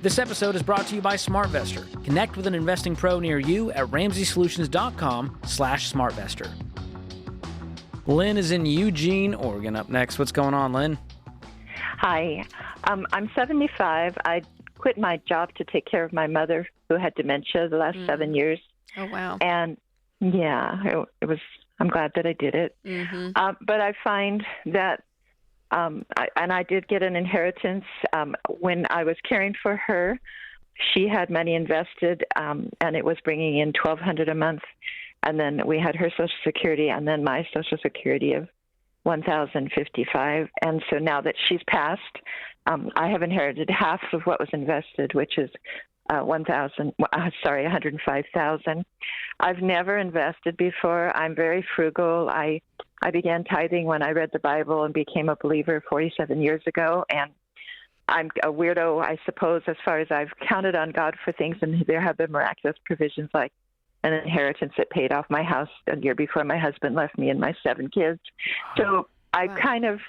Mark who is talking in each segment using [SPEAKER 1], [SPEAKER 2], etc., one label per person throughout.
[SPEAKER 1] This episode is brought to you by SmartVestor. Connect with an investing pro near you at RamseySolutions.com/SmartVestor. Lynn is in Eugene, Oregon. Up next, what's going on, Lynn?
[SPEAKER 2] Hi. I'm 75. I quit my job to take care of my mother who had dementia the last 7 years.
[SPEAKER 3] Oh, wow.
[SPEAKER 2] And yeah, I'm glad that I did it.
[SPEAKER 3] Mm-hmm.
[SPEAKER 2] But I find that, I did get an inheritance. When I was caring for her, she had money invested, and it was bringing in $1,200 a month. And then we had her Social Security and then my Social Security of $1,055. And so now that she's passed, I have inherited half of what was invested, which is $105,000. I've never invested before. I'm very frugal. I began tithing when I read the Bible and became a believer 47 years ago. And I'm a weirdo, I suppose, as far as I've counted on God for things, and there have been miraculous provisions like an inheritance that paid off my house a year before my husband left me and my 7 kids. So I've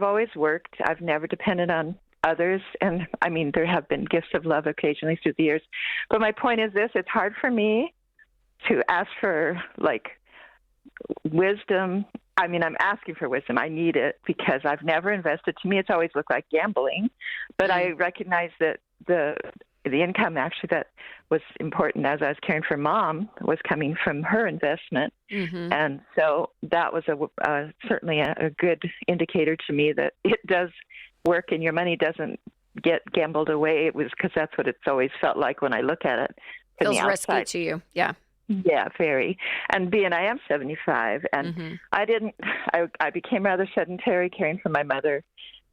[SPEAKER 2] always worked. I've never depended on others. And I mean, there have been gifts of love occasionally through the years. But my point is this, it's hard for me to ask for wisdom. I mean, I'm asking for wisdom. I need it because I've never invested. To me, it's always looked like gambling. But I recognize that the income actually that was important as I was caring for Mom was coming from her investment. Mm-hmm. And so that was certainly a good indicator to me that it does work and your money doesn't get gambled away. It was because that's what it's always felt like when I look at it.
[SPEAKER 3] Feels risky to you. Yeah.
[SPEAKER 2] Yeah, very. And being I am 75, and I became rather sedentary caring for my mother.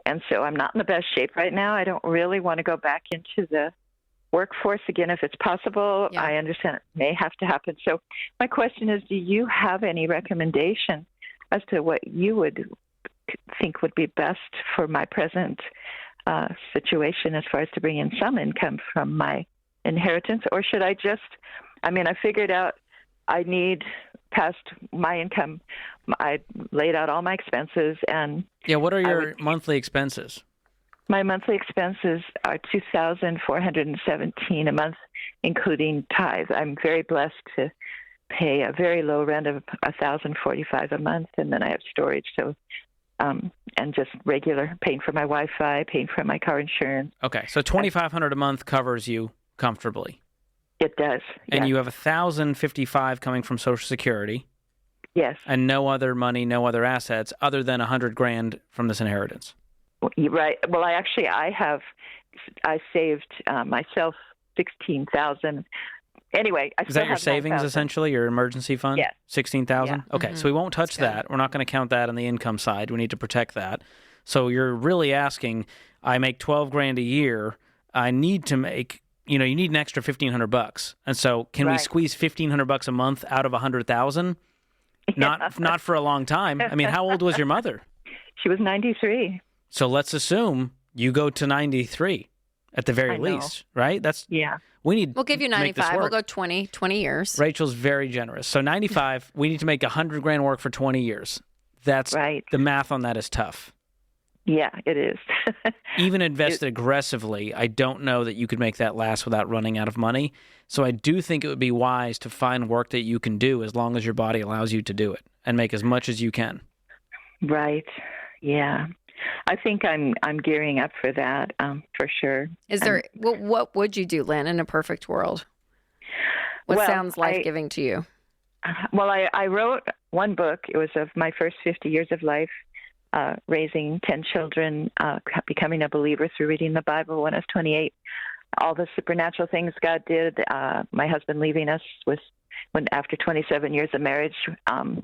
[SPEAKER 2] And so I'm not in the best shape right now. I don't really want to go back into the workforce again if it's possible. Yeah. I understand it may have to happen. So my question is, do you have any recommendation as to what you would think would be best for my present situation as far as to bring in some income from my inheritance? Or should I I figured out I need past my income. I laid out all my expenses. And
[SPEAKER 1] yeah, what are your monthly expenses?
[SPEAKER 2] My monthly expenses are $2,417 a month, including tithes. I'm very blessed to pay a very low rent of $1,045 a month, and then I have storage. So, and just regular paying for my Wi-Fi, paying for my car insurance.
[SPEAKER 1] Okay, so $2,500 a month covers you comfortably.
[SPEAKER 2] It does.
[SPEAKER 1] And
[SPEAKER 2] yes.
[SPEAKER 1] you have $1,055 coming from Social Security.
[SPEAKER 2] Yes.
[SPEAKER 1] And no other money, no other assets other than $100,000 from this inheritance.
[SPEAKER 2] Right. Well, I saved myself $16,000. Anyway,
[SPEAKER 1] is that your savings essentially, your emergency fund?
[SPEAKER 2] Yes.
[SPEAKER 1] $16,000?
[SPEAKER 2] Yeah.
[SPEAKER 1] Okay, so we won't touch that. We're not going to count that on the income side. We need to protect that. So you're really asking, I make $12,000 a year. I need to make, you need an extra $1,500. And so can we squeeze $1,500 a month out of $100,000? Not for a long time. I mean, how old was your mother?
[SPEAKER 2] She was 93.
[SPEAKER 1] So let's assume you go to 93 at the very least, right? We'll
[SPEAKER 3] give you 95. We'll go 20 years.
[SPEAKER 1] Rachel's very generous. So 95, we need to make $100,000 work for 20 years. That's right. The math on that is tough.
[SPEAKER 2] Yeah, it is.
[SPEAKER 1] Even invested aggressively, I don't know that you could make that last without running out of money. So I do think it would be wise to find work that you can do as long as your body allows you to do it and make as much as you can. Right.
[SPEAKER 2] Yeah. I think I'm gearing up for that, for sure.
[SPEAKER 3] What would you do, Lynn, in a perfect world? What sounds life-giving to you?
[SPEAKER 2] Well, I wrote one book. It was of my first 50 years of life, raising 10 children, becoming a believer through reading the Bible when I was 28. All the supernatural things God did, my husband leaving us after 27 years of marriage, and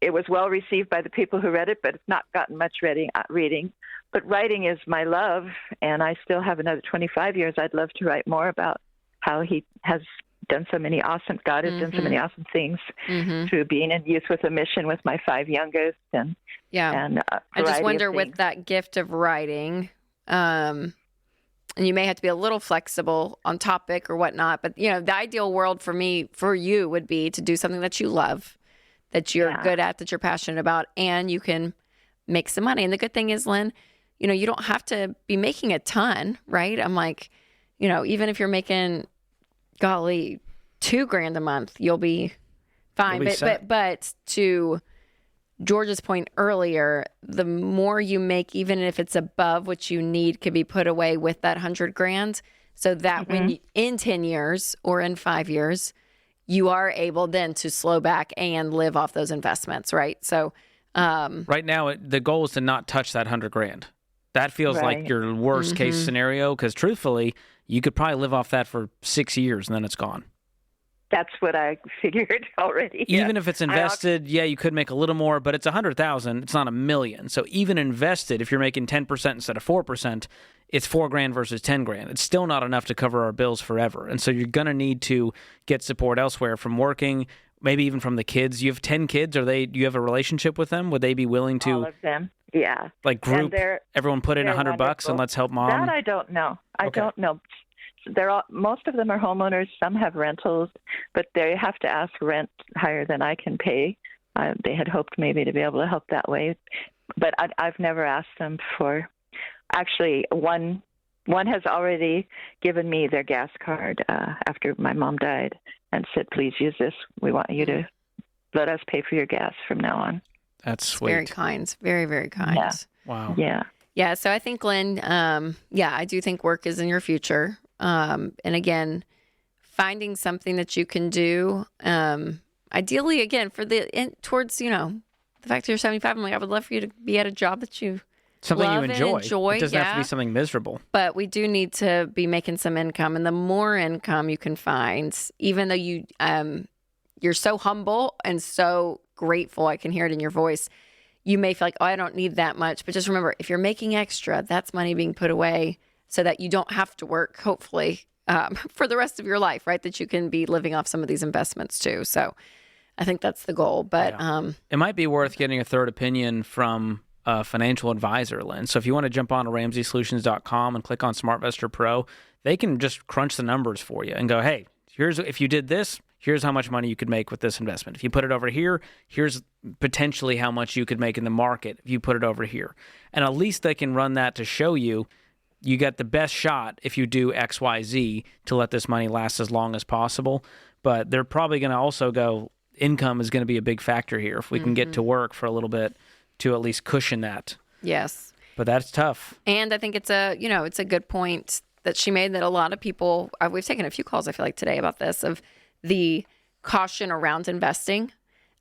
[SPEAKER 2] it was well received by the people who read it, but it's not gotten much reading. But writing is my love, and I still have another 25 years. I'd love to write more about how He has done so many awesome. God has done so many awesome things through being in Youth with a Mission with my 5 youngest, and
[SPEAKER 3] I just wonder with that gift of writing. And you may have to be a little flexible on topic or whatnot, but the ideal world for you would be to do something that you love, that you're good at, that you're passionate about, and you can make some money. And the good thing is, Lynn, you don't have to be making a ton, right? I'm like, even if you're making, golly, $2,000 a month, you'll be fine. But to George's point earlier, the more you make, even if it's above what you need, could be put away with that $100,000, so that when you, in 10 years or in 5 years, you are able then to slow back and live off those investments, right? So
[SPEAKER 1] right now, the goal is to not touch that $100,000. That feels like your worst case scenario, because truthfully, you could probably live off that for 6 years and then it's gone.
[SPEAKER 2] That's what I figured already.
[SPEAKER 1] Even if it's invested, you could make a little more, but it's $100,000. It's not $1 million. So even invested, if you're making 10% instead of 4%, it's $4,000 versus $10,000. It's still not enough to cover our bills forever. And so you're going to need to get support elsewhere, from working, maybe even from the kids. You have 10 kids. Do you have a relationship with them? Would they be willing to?
[SPEAKER 2] All of them. Yeah.
[SPEAKER 1] Like group, everyone put in $100 and let's help mom?
[SPEAKER 2] That I don't know. I don't know. Most of them are homeowners. Some have rentals, but they have to ask rent higher than I can pay. They had hoped maybe to be able to help that way, but I've never asked them for. Actually, one has already given me their gas card after my mom died and said, "Please use this. We want you to let us pay for your gas from now on."
[SPEAKER 1] That's sweet.
[SPEAKER 3] Very kind. Very, very kind.
[SPEAKER 2] Yeah.
[SPEAKER 1] Wow.
[SPEAKER 2] Yeah.
[SPEAKER 3] Yeah. So I think, Lynn, I do think work is in your future. And again, finding something that you can do, ideally, again, towards, the fact that you're 75, I'm like, I would love for you to be at a job that you
[SPEAKER 1] something
[SPEAKER 3] love
[SPEAKER 1] you enjoy.
[SPEAKER 3] Enjoy.
[SPEAKER 1] It doesn't have to be something miserable.
[SPEAKER 3] But we do need to be making some income, and the more income you can find, even though you're so humble and so grateful, I can hear it in your voice. You may feel like, I don't need that much, but just remember, if you're making extra, that's money being put away, so that you don't have to work, hopefully, for the rest of your life, right? That you can be living off some of these investments too. So I think that's the goal. But
[SPEAKER 1] it might be worth getting a third opinion from a financial advisor, Lynn. So if you want to jump on to RamseySolutions.com and click on SmartVestor Pro, they can just crunch the numbers for you and go, hey, if you did this, here's how much money you could make with this investment. If you put it over here, here's potentially how much you could make in the market if you put it over here. And at least they can run that to show you get the best shot if you do X, Y, Z to let this money last as long as possible. But they're probably going to also go, income is going to be a big factor here if we can get to work for a little bit to at least cushion that.
[SPEAKER 3] Yes.
[SPEAKER 1] But that's tough.
[SPEAKER 3] And I think it's a good point that she made, that a lot of people, we've taken a few calls, I feel like, today about this, of the caution around investing.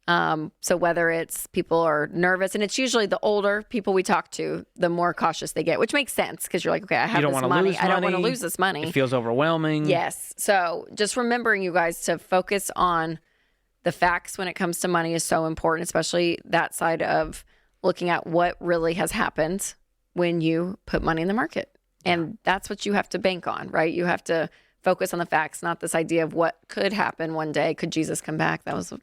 [SPEAKER 3] So whether it's people are nervous, and it's usually the older people we talk to, the more cautious they get, which makes sense, because you're like, okay, I have this money. I don't want to lose this money.
[SPEAKER 1] It feels overwhelming.
[SPEAKER 3] Yes. So just remembering, you guys, to focus on the facts when it comes to money is so important, especially that side of looking at what really has happened when you put money in the market. And that's what you have to bank on, right? You have to focus on the facts, not this idea of what could happen one day. Could Jesus come back? That was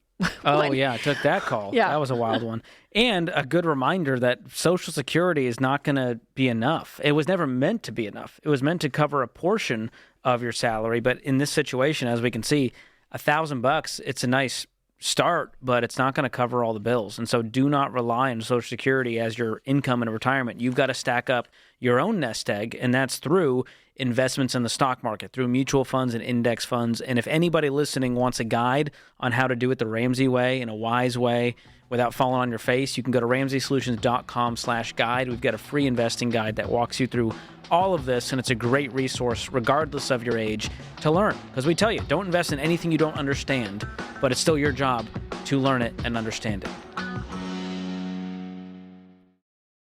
[SPEAKER 1] I took that call. Yeah. That was a wild one. And a good reminder that Social Security is not going to be enough. It was never meant to be enough. It was meant to cover a portion of your salary. But in this situation, as we can see, $1,000, it's a nice start, but it's not going to cover all the bills. And so do not rely on Social Security as your income in retirement. You've got to stack up your own nest egg, and that's through investments in the stock market, through mutual funds and index funds. And if anybody listening wants a guide on how to do it the Ramsey way, in a wise way, without falling on your face, you can go to RamseySolutions.com/guide. We've got a free investing guide that walks you through all of this, and it's a great resource, regardless of your age, to learn. Because we tell you, don't invest in anything you don't understand, but it's still your job to learn it and understand it.